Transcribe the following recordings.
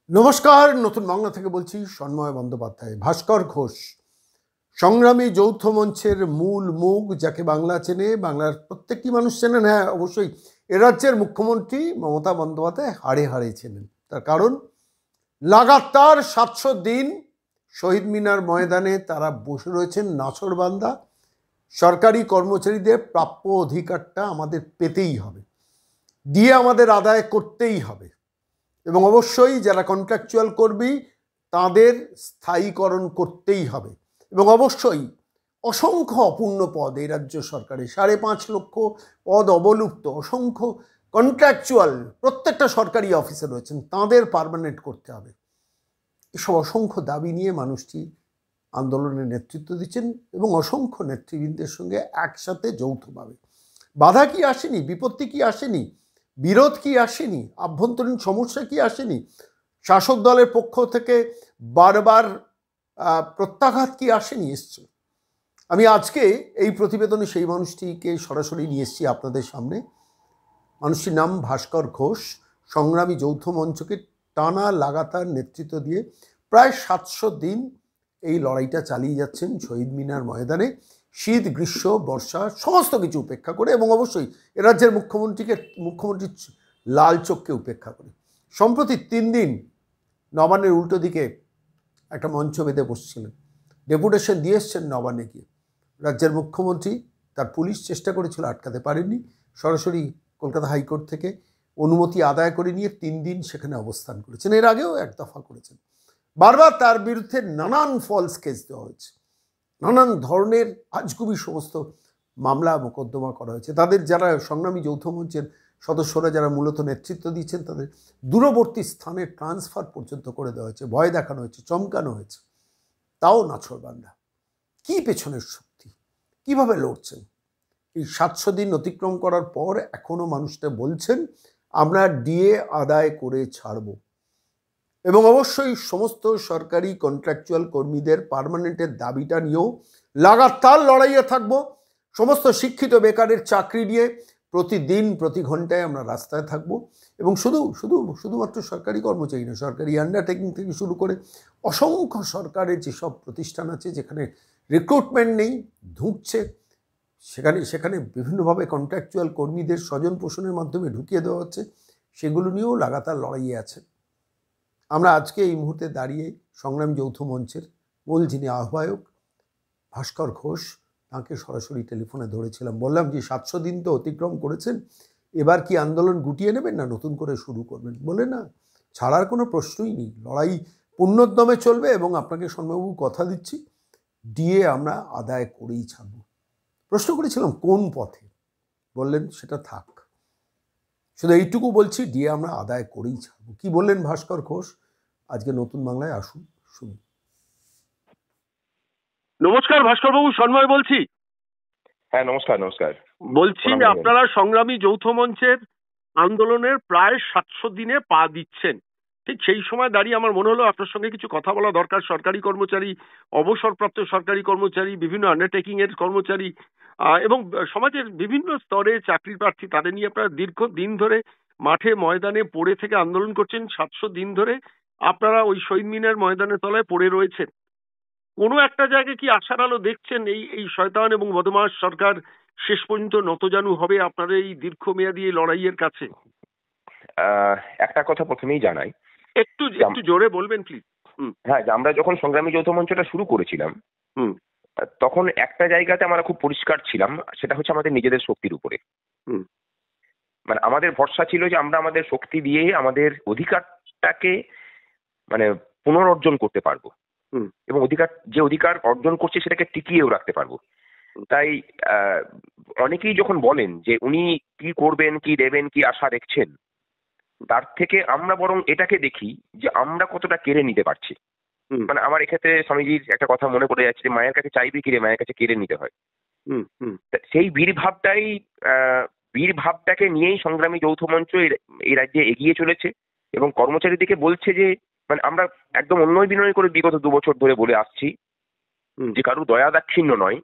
নমস্কার, নতুন বাংলা থেকে বলছি সন্ময় বন্দ্যোপাধ্যায়। ভাস্কর ঘোষ সংগ্রামী যৌথ মঞ্চের মূল মুখ, যাকে বাংলা চেনে, বাংলার প্রত্যেকটি মানুষ চেনেন। হ্যাঁ, অবশ্যই এ রাজ্যের মুখ্যমন্ত্রী মমতা বন্দ্যোপাধ্যায় হাড়ে হাড়ে চেনেন। তার কারণ লাগাতার 700 দিন শহীদ মিনার ময়দানে তারা বসে রয়েছেন নাছোড়বান্দা। সরকারি কর্মচারীদের প্রাপ্য অধিকারটা আমাদের পেতেই হবে, দিয়ে আমাদের আদায় করতেই হবে, এবং অবশ্যই যারা কন্ট্রাকচুয়াল কর্মী তাদের স্থায়ীকরণ করতেই হবে। এবং অবশ্যই অসংখ্য অপূর্ণ পদ এই রাজ্য সরকারে, 5.5 লক্ষ পদ অবলুপ্ত, অসংখ্য কন্ট্রাকচুয়াল প্রত্যেকটা সরকারি অফিসে রয়েছেন, তাদের পার্মানেন্ট করতে হবে। এসব অসংখ্য দাবি নিয়ে মানুষটি আন্দোলনের নেতৃত্ব দিচ্ছেন এবং অসংখ্য নেতৃবৃন্দের সঙ্গে একসাথে যৌথভাবে। বাধা কি আসেনি? বিপত্তি কি আসেনি? বিরোধ কি আসেনি? আভ্যন্তরীণ সমস্যা কি আসেনি? শাসক দলের পক্ষ থেকে বারবার প্রত্যাঘাত কি আসেনি? এসছে। আমি আজকে এই প্রতিবেদনে সেই মানুষটিকে সরাসরি নিয়ে এসেছি আপনাদের সামনে। মানুষটির নাম ভাস্কর ঘোষ। সংগ্রামী যৌথ মঞ্চকে টানা লাগাতার নেতৃত্ব দিয়ে প্রায় 700 দিন এই লড়াইটা চালিয়ে যাচ্ছেন শহীদ মিনার ময়দানে, শীত, গ্রীষ্ম, বর্ষা সমস্ত কিছু উপেক্ষা করে, এবং অবশ্যই এ রাজ্যের মুখ্যমন্ত্রীর লাল চোখকে উপেক্ষা করে। সম্প্রতি 3 দিন নবান্নের উল্টো দিকে একটা মঞ্চ বেঁধে বসছিলেন, ডেপুটেশন দিয়ে এসছেন নবান্নে গিয়ে। রাজ্যের মুখ্যমন্ত্রী, তার পুলিশ চেষ্টা করেছিল, আটকাতে পারেননি। সরাসরি কলকাতা হাইকোর্ট থেকে অনুমতি আদায় করে নিয়ে 3 দিন সেখানে অবস্থান করেছেন। এর আগেও এক দফা করেছেন। বারবার তার বিরুদ্ধে নানান ফলস কেস দেওয়া হয়েছে, নানান ধরনের আজগুবি সমস্ত মামলা মোকদ্দমা করা হয়েছে। তাদের যারা সংগ্রামী যৌথ মঞ্চের সদস্যরা, যারা মূলত নেতৃত্ব দিচ্ছেন, তাদের দূরবর্তী স্থানে ট্রান্সফার পর্যন্ত করে দেওয়া হয়েছে, ভয় দেখানো হয়েছে, চমকানো হয়েছে। তাও নাছোড়বান্দা। কি পেছনের শক্তি? কিভাবে লড়ছেন? এই 700 দিন অতিক্রম করার পর এখনো মানুষটা বলছেন আমরা ডিএ আদায় করে ছাড়ব, এবং অবশ্যই সমস্ত সরকারি কন্ট্রাকচুয়াল কর্মীদের পার্মানেন্টের দাবিটা নিয়েও লাগাতার লড়াইয়ে থাকব। সমস্ত শিক্ষিত বেকারের চাকরি নিয়ে প্রতিদিন প্রতি ঘন্টায় আমরা রাস্তায় থাকব। এবং শুধুমাত্র সরকারি কর্মচারী না, সরকারি আন্ডারটেকিং থেকে শুরু করে অসংখ্য সরকারের যেসব প্রতিষ্ঠান আছে যেখানে রিক্রুটমেন্ট নেই, ঢুকছে, সেখানে বিভিন্নভাবে কন্ট্রাকচুয়াল কর্মীদের স্বজন পোষণের মাধ্যমে ঢুকিয়ে দেওয়া হচ্ছে, সেগুলো নিয়েও লাগাতার লড়াইয়ে আছে। আমরা আজকে এই মুহূর্তে দাঁড়িয়ে সংগ্রাম যৌথ মঞ্চের মূল যিনি আহ্বায়ক ভাস্কর ঘোষ, তাকে সরাসরি টেলিফোনে ধরেছিলাম। বললাম যে 700 দিন তো অতিক্রম করেছেন, এবার কি আন্দোলন গুটিয়ে নেবেন না নতুন করে শুরু করবেন? বলে না, ছাড়ার কোনো প্রশ্নই নেই, লড়াই পূর্ণোদ্যমে চলবে, এবং আপনাকে সন্ময়বাবু কথা দিচ্ছি ডিএ আমরা আদায় করেই ছাড়ব। প্রশ্ন করেছিলাম কোন পথে, বললেন সেটা থাক, শুধু এইটুকু বলছি ডিএ আমরা আদায় করেই ছাড়ব। কি বললেন ভাস্কর ঘোষ? আজকে নতুন বাংলায় আসুন শুনি। নমস্কার ভাস্কর বাবু, সন্ময় বলছি। হ্যাঁ, নমস্কার। বলছি আপনারা সংগ্রামী যৌথ মঞ্চের আন্দোলনের প্রায় 700 দিনে পা দিচ্ছেন। ঠিক সেই সময় দাঁড়িয়ে আমার মনে হলো আপনার সঙ্গে কিছু কথা বলা দরকার। সরকারি কর্মচারী, অবসরপ্রাপ্ত সরকারি কর্মচারী, বিভিন্ন আন্ডারটেকিং এর কর্মচারী এবং সমাজের বিভিন্ন স্তরে চাকরি প্রার্থী, তাদের নিয়ে আপনারা দীর্ঘদিন ধরে মাঠে ময়দানে পড়ে থেকে আন্দোলন করছেন। 700 দিন ধরে আপনারা ওই শহীদ মিনার ময়দানের তলায় পড়ে রয়েছেন। কোনো একটা জায়গায় কি আশার আলো দেখছেন? এই শয়তান এবং বদমাশ সরকার শেষ পর্যন্ত নতজানু হবে আপনাদের এই দীর্ঘমেয়াদী লড়াইয়ের কাছে? একটা কথা প্রথমেই জানাই, একটু জোরে বলবেন প্লিজ। হ্যাঁ, আমরা যখন সংগ্রামী যৌথ মঞ্চটা শুরু করেছিলাম তখন একটা জায়গাতে আমরা খুব পরিষ্কার ছিলাম, সেটা হচ্ছে আমাদের নিজেদের শক্তির উপরে। মানে আমাদের ভরসা ছিল যে আমরা আমাদের শক্তি দিয়ে আমাদের অধিকারটাকে মানে পুনরর্জন করতে পারবো, এবং যে অধিকার অর্জন করছে সেটাকে টিকিয়েও রাখতে পারবো। তাই অনেকেই যখন বলেন যে উনি কি করবেন, কি দেবেন, কি আশা দেখছেন, তার থেকে আমরা বরং এটাকে দেখি যে আমরা কতটা কেড়ে নিতে পারছি। মানে আমার এক্ষেত্রে স্বামীজির একটা কথা মনে পড়ে যাচ্ছে যে মায়ের কাছে চাইবে কিরে, মায়ের কাছে কেড়ে নিতে হয়। সেই বীর ভাবটাকে নিয়েই সংগ্রামী যৌথ মঞ্চ এই রাজ্যে এগিয়ে চলেছে, এবং কর্মচারীদেরকে বলছে যে মানে আমরা একদম অন্যয় বিনয় করে বিগত 2 বছর ধরে বলে আসছি যে কারো দয়া দাক্ষিণ্য নয়,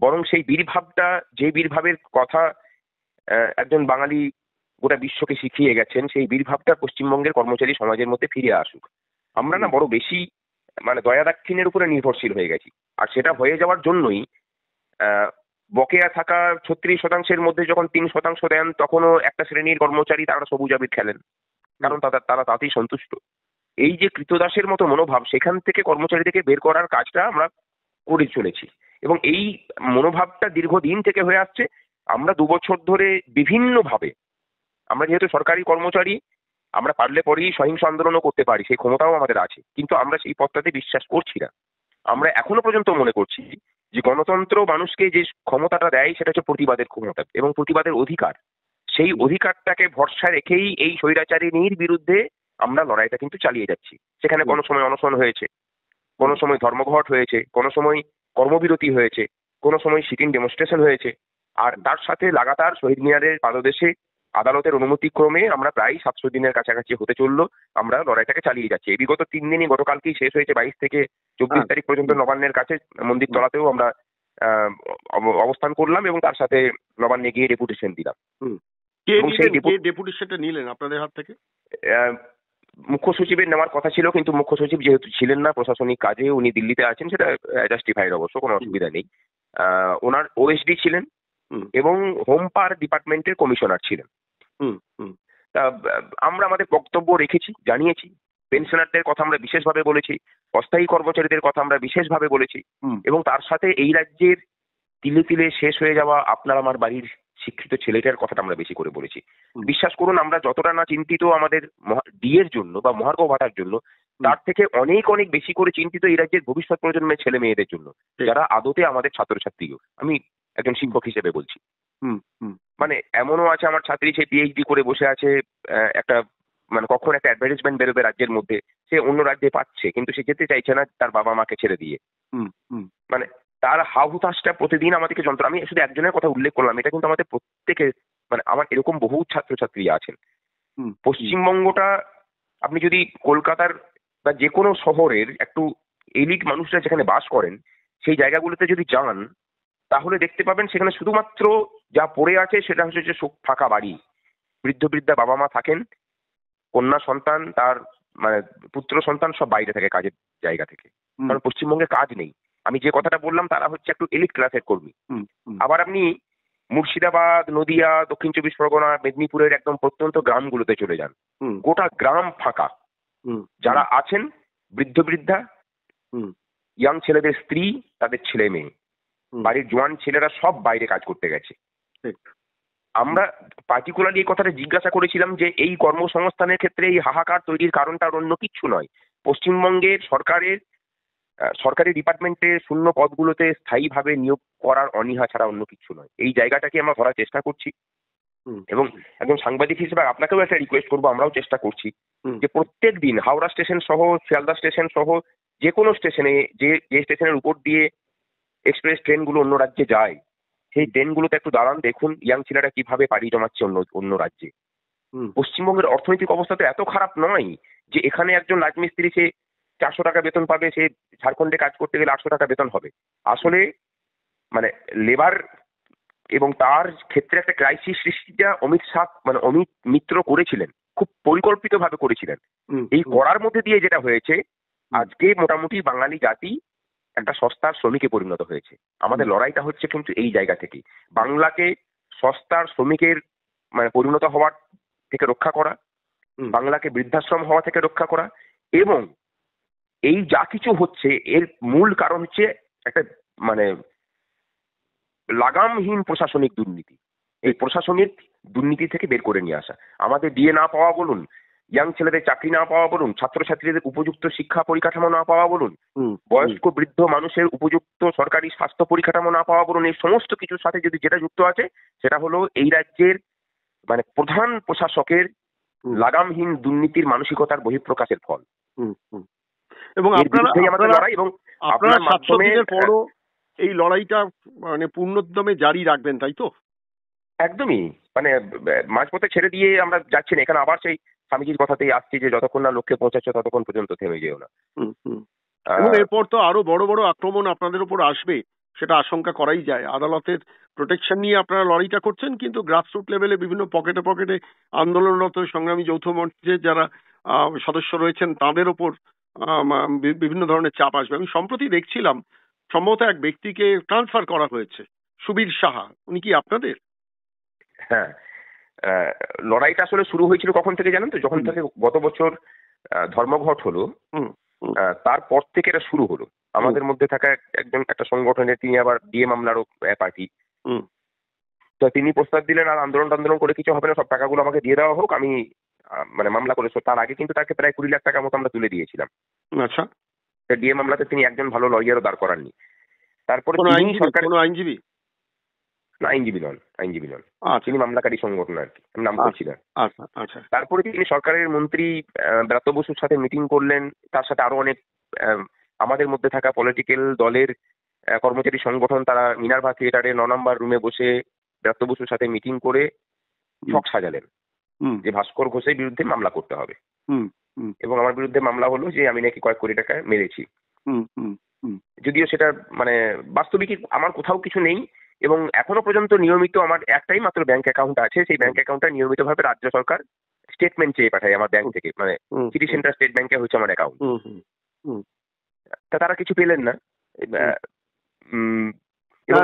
বরং সেই বীর ভাবটা, যে বীর ভাবের কথা একজন বাঙালি গোটা বিশ্বকে শিখিয়ে গেছেন, সেই বীরভাবটা পশ্চিমবঙ্গের কর্মচারী সমাজের মধ্যে ফিরে আসুক। আমরা না বড় বেশি মানে দয়া দাক্ষিণ্যের উপরে নির্ভরশীল হয়ে গেছি। আর সেটা হয়ে যাওয়ার জন্যই বকেয়া থাকা 36% মধ্যে যখন 3% দেন, তখনও একটা শ্রেণীর কর্মচারী তারা সবুজ আবির খেলেন, কারণ তারা তাতেই সন্তুষ্ট। এই যে কৃতদাসের মতো মনোভাব, সেখান থেকে কর্মচারীদেরকে বের করার কাজটা আমরা করে চলেছি, এবং এই মনোভাবটা দীর্ঘদিন থেকে হয়ে আসছে। আমরা 2 বছর ধরে বিভিন্নভাবে, আমরা যেহেতু সরকারি কর্মচারী, আমরা পারলে পরেই সহিংস আন্দোলনও করতে পারি, সেই ক্ষমতাও আমাদের আছে, কিন্তু আমরা সেই পথটাতে বিশ্বাস করছি না। আমরা এখনো পর্যন্ত মনে করছি যে গণতন্ত্র মানুষকে যে ক্ষমতাটা দেয় সেটা হচ্ছে প্রতিবাদের ক্ষমতা এবং প্রতিবাদের অধিকার। সেই অধিকারটাকে ভরসা রেখেই এই স্বৈরাচারিনীর বিরুদ্ধে আমরা লড়াইটা কিন্তু চালিয়ে যাচ্ছি। সেখানে কোনো সময় অনশন হয়েছে, কোনো সময় ধর্মঘট হয়েছে, কোনো সময় কর্মবিরতি হয়েছে, কোনো সময় সিটিং ডেমনস্ট্রেশন হয়েছে, আর তার সাথে লাগাতার শহীদ মিনারের পাদদেশে আদালতের অনুমতি ক্রমে আমরা প্রায় 700 দিনের কাছাকাছি হতে চললো আমরা লড়াইটাকে চালিয়ে যাচ্ছি। এই বিগত 3 দিনই, গতকালকেই শেষ হয়েছে, 22 থেকে 24 তারিখ পর্যন্ত নবান্নের কাছে মন্দির তলাতেও আমরা অবস্থান করলাম এবং তার সাথে নবান্নে গিয়ে ডেপুটেশন দিলাম। ডেপুটেশনটা নিলেন আপনাদের হাত থেকে? মুখ্য সচিবের নেওয়ার কথা ছিল, কিন্তু মুখ্য সচিব যেহেতু ছিলেন না, প্রশাসনিক কাজে উনি দিল্লিতে আছেন, সেটা জাস্টিফাইড, অবশ্য কোনো অসুবিধা নেই। ওনার ওএসডি ছিলেন এবং হোম পাওয়ার ডিপার্টমেন্টের কমিশনার ছিলেন। তা আমরা আমাদের বক্তব্য রেখেছি, জানিয়েছি। পেনশনারদের কথা আমরা বিশেষভাবে বলেছি, অস্থায়ী কর্মচারীদের কথা আমরা বিশেষভাবে বলেছি, এবং তার সাথে এই রাজ্যের তিলে তিলে শেষ হয়ে যাওয়া আপনার আমার বাড়ির শিক্ষিত ছেলেটার কথাটা আমরা বেশি করে বলেছি। বিশ্বাস করুন, আমরা যতটা না চিন্তিত আমাদের ডিএর জন্য বা মহার্ঘ ভাতার জন্য, তার থেকে অনেক অনেক বেশি করে চিন্তিত এই রাজ্যের ভবিষ্যৎ প্রজন্মের ছেলে মেয়েদের জন্য, যারা আদতে আমাদের ছাত্রছাত্রীও। আমি একজন শিক্ষক হিসেবে বলছি। মানে এমনও আছে আমার ছাত্রী, সে পিএইচডি করে বসে আছে, একটা মানে কখন একটা অ্যাডভার্টাইজমেন্ট বেরোবে রাজ্যের মধ্যে, সে অন্য রাজ্যে পাচ্ছে, কিন্তু সে যেতে চাইছে না তার বাবা মাকে ছেড়ে দিয়ে। মানে তার হাউ হুতাশটা প্রতিদিন আমাদেরকে যন্ত্র। আমি শুধু একজনের কথা উল্লেখ করলাম, এটা কিন্তু আমাদের প্রত্যেকের, মানে আমার এরকম বহু ছাত্রছাত্রী আছেন। পশ্চিমবঙ্গটা আপনি যদি কলকাতার বা যে কোনো শহরের একটু এলিট মানুষরা যেখানে বাস করেন, সেই জায়গাগুলোতে যদি যান, তাহলে দেখতে পাবেন সেখানে শুধুমাত্র যা পড়ে আছে সেটা হচ্ছে যে ফাঁকা বাড়ি, বৃদ্ধ বৃদ্ধা বাবা মা থাকেন, কন্যা সন্তান তার মানে পুত্র সন্তান সব বাইরে থাকে কাজের জায়গা থেকে, কারণ পশ্চিমবঙ্গে কাজ নেই। আমি যে কথাটা বললাম তারা হচ্ছে একটু এলিট ক্লাসের কর্মী। আবার আপনি মুর্শিদাবাদ, নদিয়া, দক্ষিণ 24 পরগনা, মেদিনীপুরের একদম প্রত্যন্ত গ্রামগুলোতে চলে যান, গোটা গ্রাম ফাঁকা। যারা আছেন বৃদ্ধ বৃদ্ধা, ইয়াং ছেলেদের স্ত্রী, তাদের ছেলে মেয়ে, বাড়ির জোয়ান ছেলেরা সব বাইরে কাজ করতে গেছে। আমরা পার্টিকুলারলি এই কথাটা জিজ্ঞাসা করেছিলাম যে এই কর্মসংস্থানের ক্ষেত্রে এই হাহাকার তৈরির কারণটা আর অন্য কিচ্ছু নয়। পশ্চিমবঙ্গের সরকারি ডিপার্টমেন্টের শূন্য পদগুলোতে স্থায়ীভাবে নিয়োগ করার অনীহা ছাড়া অন্য কিছু নয়। এই জায়গাটাকে আমরা ধরার চেষ্টা করছি, এবং একজন সাংবাদিক হিসেবে আপনাকেও একটা রিকোয়েস্ট করবো, আমরাও চেষ্টা করছি যে প্রত্যেক দিন হাওড়া স্টেশন সহ, শিয়ালদা স্টেশন সহ যে কোনো স্টেশনে, যে স্টেশনের উপর দিয়ে এক্সপ্রেস ট্রেনগুলো অন্য রাজ্যে যায়, সেই ট্রেনগুলোতে একটু দাঁড়ান, দেখুন ইয়াং ছেলেরা কিভাবে পাড়ি জমাচ্ছে অন্য রাজ্যে। পশ্চিমবঙ্গের অর্থনৈতিক অবস্থা তো এত খারাপ নয় যে এখানে একজন রাজমিস্ত্রি সে 400 টাকা বেতন পাবে, সে ঝাড়খণ্ডে কাজ করতে গেলে 800 টাকা বেতন হবে। আসলে মানে লেবার এবং তার ক্ষেত্রে একটা ক্রাইসিস সৃষ্টিটা অমিত মিত্র করেছিলেন, খুব পরিকল্পিতভাবে করেছিলেন। এই করার মধ্যে দিয়ে যেটা হয়েছে, আজকে মোটামুটি বাঙালি জাতি একটা সস্তার শ্রমিকে পরিণত হয়েছে। আমাদের লড়াইটা হচ্ছে কিন্তু এই জায়গা থেকে, বাংলাকে সস্তার শ্রমিকের মানে পরিণত হওয়ার থেকে রক্ষা করা, বাংলাকে বৃদ্ধাশ্রম হওয়া থেকে রক্ষা করা, এবং এই যা কিছু হচ্ছে এর মূল কারণ হচ্ছে একটা মানে লাগামহীন প্রশাসনিক দুর্নীতি। এই প্রশাসনিক দুর্নীতি থেকে বের করে নিয়ে আসা, আমাদের ডিএ না পাওয়া বলুন, ইয়াং ছেলেদের চাকরি না পাওয়া বলুন, ছাত্রছাত্রীদের উপযুক্ত শিক্ষা পরিকাঠামো না পাওয়া বলুন, বয়স্ক বৃদ্ধ মানুষের উপযুক্ত সরকারি স্বাস্থ্য পরিকাঠামো না পাওয়া বলুন, এই সমস্ত কিছুর সাথে যদি যেটা যুক্ত আছে সেটা হলো এই রাজ্যের মানে প্রধান প্রশাসকের লাগামহীন দুর্নীতির মানসিকতার বহিঃপ্রকাশের ফল। এবং আপনারা 700 দিনের পরও এই লড়াইটা মানে পূর্ণোদ্যমে জারি রাখবেন, তাই তো? একদমই, মানে মাঝপথে ছেড়ে দিয়ে আমরা যাচ্ছি না। এখানে আবার সেই স্বামীজির কথাতেই আসছি যে যতক্ষণ না লক্ষ্যে পৌঁছাচ্ছে ততক্ষণ পর্যন্ত থেমে যেও না। এবং এরপর তো আরো বড় বড় আক্রমণ আপনাদের উপর আসবে, সেটা আশঙ্কা করাই যায়। আদালতের প্রোটেকশন নিয়ে আপনারা লড়াইটা করছেন, কিন্তু গ্রাসরুট লেভেলে বিভিন্ন পকেটে পকেটে আন্দোলনরত সংগ্রামী যৌথ মঞ্চের যারা সদস্য রয়েছেন তাদের ওপর বিভিন্ন ধরনের চাপ আসবে। আমি সম্প্রতি দেখছিলাম সম্ভবত এক ব্যক্তিকে ট্রান্সফার করা হয়েছে, সুবীর সাহা, উনি কি আপনাদের? হ্যাঁ, লড়াইটা আসলে শুরু হয়েছিল কখন থেকে জানেন তো? যখন থেকে গত বছর ধর্মঘট হলো, তারপর থেকে এটা শুরু হলো। আমাদের মধ্যে থাকা একটা সংগঠনের, তিনি আবার ডিএ মামলারও পার্টি, তো তিনি প্রস্তাব দিলেন আর আন্দোলন করে কিছু হবে না, সব টাকাগুলো আমাকে দিয়ে দেওয়া হোক, আমি মানে মামলা করে। তার আগে কিন্তু তাকে প্রায় 20 লাখ টাকার মতো আমরা তুলে দিয়েছিলাম। আচ্ছা, ডিএ মামলাতে তিনি একজন ভালো লয়ারও দাঁড় করাননি। তারপরে আইনজীবী নন, তিনি মামলাকারী সংগঠন আর কি, আমি নাম করছি না। তারপরে তিনি সরকারের মন্ত্রী ব্রাত্য বসুর সাথে মিটিং করলেন, তার সাথে আরো অনেক আমাদের মধ্যে থাকা পলিটিক্যাল দলের কর্মচারী সংগঠন, তারা মিনার্ভা থিয়েটারে 9 নম্বর রুমে বসে ব্রাত্য বসুর সাথে মিটিং করে ছক সাজালেন যে ভাস্কর ঘোষের বিরুদ্ধে মামলা করতে হবে, এবং আমার বিরুদ্ধে মামলা হলো যে আমি নাকি কয়েক কোটি টাকা মেরেছি। যদিও সেটা মানে বাস্তবিক আমার কোথাও কিছু নেই, এবং এখনো পর্যন্ত নিয়মিত আমার একটাই মাত্র ব্যাংক অ্যাকাউন্ট আছে, সেই ব্যাংক অ্যাকাউন্টটা নিয়মিতভাবে রাজ্য সরকার স্টেটমেন্ট চেয়ে পাঠায় আমার ব্যাংক থেকে, মানে সিটি সেন্টার স্টেট ব্যাংকে হচ্ছে আমার অ্যাকাউন্ট। তা তারা কিছু পেলেন না। এবং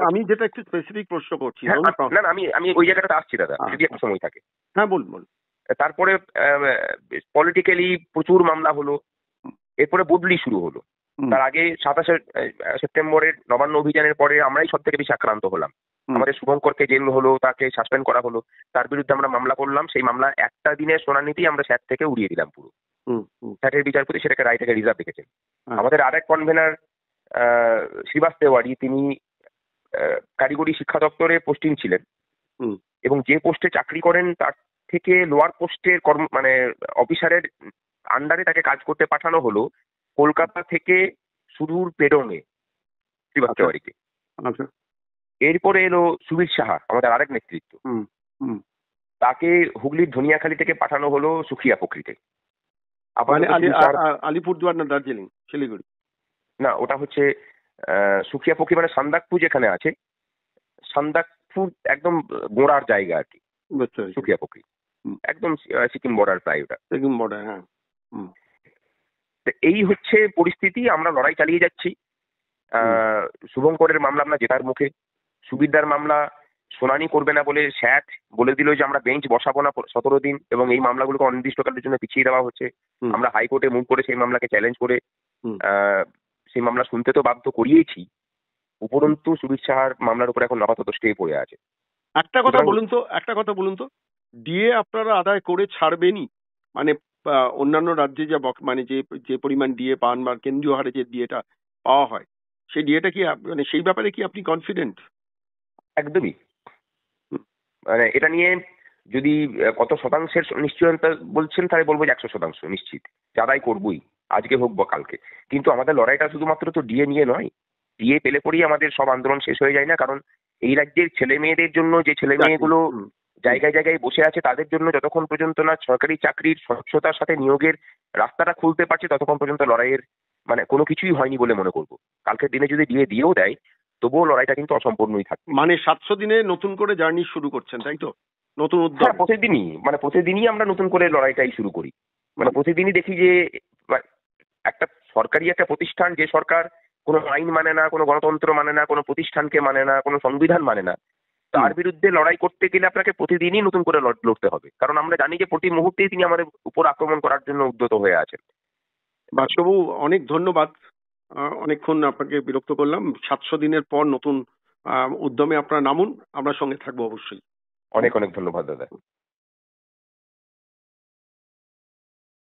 আমি যেটা একটু স্পেসিফিক প্রশ্ন করছি, না আমি ওই জায়গাটাতে আসছি দাদা, যদি একটা সময় থাকে। হ্যাঁ বলুন। তারপরে পলিটিক্যালি প্রচুর মামলা হলো, এরপরে বদলি শুরু হলো। তার আগে 27শে সেপ্টেম্বরের নবান্ন অভিযানের পরে আমরাই সব থেকে বেশি আক্রান্ত হলাম। আমাদের শুভঙ্করকে জেল হলো, তাকে সাসপেন্ড করা হলো, তার বিরুদ্ধে আমরা মামলা করলাম। সেই মামলা একটা দিনের শুনানিতেই আমরা স্যাট থেকে উড়িয়ে দিলাম পুরো। স্যাটের বিচারপতি সেটাকে রায়টাকে রিজার্ভ রেখেছেন। আমাদের আরেক কনভেনার শ্রীবাস্তবাড়ি, তিনি কারিগরি শিক্ষা দপ্তরে পোস্টিং ছিলেন, এবং যে পোস্টে চাকরি করেন তার থেকে লোয়ার পোস্টের মানে অফিসারের আন্ডারে তাকে কাজ করতে পাঠানো হলো কলকাতা থেকে সুদূর পেডংয়ে শ্রীবাস্তবাড়িকে। এরপরে এলো সুবীর সাহা, আমাদের আরেক নেতৃত্ব, তাকে হুগলির ধনিয়াখালী থেকে পাঠানো হলো সুখিয়া পুকুরিতে। আলিপুরদুয়ার না দার্জিলিং, শিলিগুড়ি? না, ওটা হচ্ছে সুখিয়া পুকুরি, মানে সান্দাকপুর যেখানে আছে, সান্দাকপুর একদম গোড়ার জায়গা আর কি সুখিয়া পুকুরি, একদম সিকিম বর্ডার প্রায়, ওটা সিকিম বর্ডার। হ্যাঁ, এই হচ্ছে পরিস্থিতি। আমরা লড়াই চালিয়ে যাচ্ছি। শুভঙ্করের মামলা আমরা জেতার মুখে, সুবিধার মামলা শুনানি করবে না বলে স্যাট বলে দিল যে আমরা বেঞ্চ বসাবো না 17 দিন, এবং এই মামলাগুলোকে অনির্দিষ্টকালের জন্য পিছিয়ে দেওয়া হচ্ছে। আমরা হাইকোর্টে মুভ করে সেই মামলাকে চ্যালেঞ্জ করে সেই মামলা শুনতে তো বাধ্য করিয়েছি, উপরন্তু সুবীর সাহার মামলার উপর এখন আপাতত স্টে পড়ে আছে। একটা কথা বলুন তো, ডিএ আপনারা আদায় করে ছাড়বেনই? মানে অন্যান্য রাজ্যে যা মানে যে পরিমাণ ডিএ পান বা কেন্দ্রীয় হারে যে ডিএটা পাওয়া হয়, সেই ডিএটা কি মানে সেই ব্যাপারে কি আপনি কনফিডেন্ট? একদমই। মানে এটা নিয়ে যদি কত শতাংশের নিশ্চয়তা বলছেন, তাহলে বলবো যে 100% নিশ্চিত যে আদায় করবই, আজকে হোক বা কালকে। কিন্তু আমাদের লড়াইটা শুধুমাত্র তো ডিএ নিয়ে নয়, ডিএ পেলে পরেই আমাদের সব আন্দোলন শেষ হয়ে যায় না। কারণ এই রাজ্যের ছেলে মেয়েদের জন্য, যে ছেলে মেয়েগুলো জায়গায় জায়গায় বসে আছে, তাদের জন্য যতক্ষণ পর্যন্ত না সরকারি চাকরির স্বচ্ছতার সাথে নিয়োগের রাস্তাটা খুলতে পারছে, ততক্ষণ পর্যন্ত লড়াইয়ের মানে কোনো কিছুই হয়নি বলে মনে করবো। কালকের দিনে যদি ডিএ দিয়েও দেয়, তবুও লড়াইটা কিন্তু অসম্পূর্ণই থাকবে। মানে 700 দিনে নতুন করে জার্নি শুরু করছেন, তাই তো? নতুন উদ্যোগ প্রতিদিনই আমরা নতুন করে লড়াইটাই শুরু করি। মানে প্রতিদিনই দেখি যে একটা সরকারি একটা প্রতিষ্ঠান, যে সরকার কোনো আইন মানে না, কোনো গণতন্ত্র মানে না, কোনো প্রতিষ্ঠানকে মানে না, কোনো সংবিধান মানে না, তার বিরুদ্ধে লড়াই করতে গেলে আপনাকে প্রতিদিনই নতুন করে লড়তে হবে। কারণ আমরা জানি যে প্রতি মুহূর্তেই তিনি আমাদের উপর আক্রমণ করার জন্য উদ্যত হয়ে আছেন। বাদশাহবাবু, অনেক ধন্যবাদ। অনেকক্ষণ আপনাকে বিরক্ত করলাম। 700 দিনের পর নতুন উদ্যমে আপনারা নামুন, আমরা সঙ্গে থাকবো অবশ্যই। অনেক অনেক ধন্যবাদ দাদা।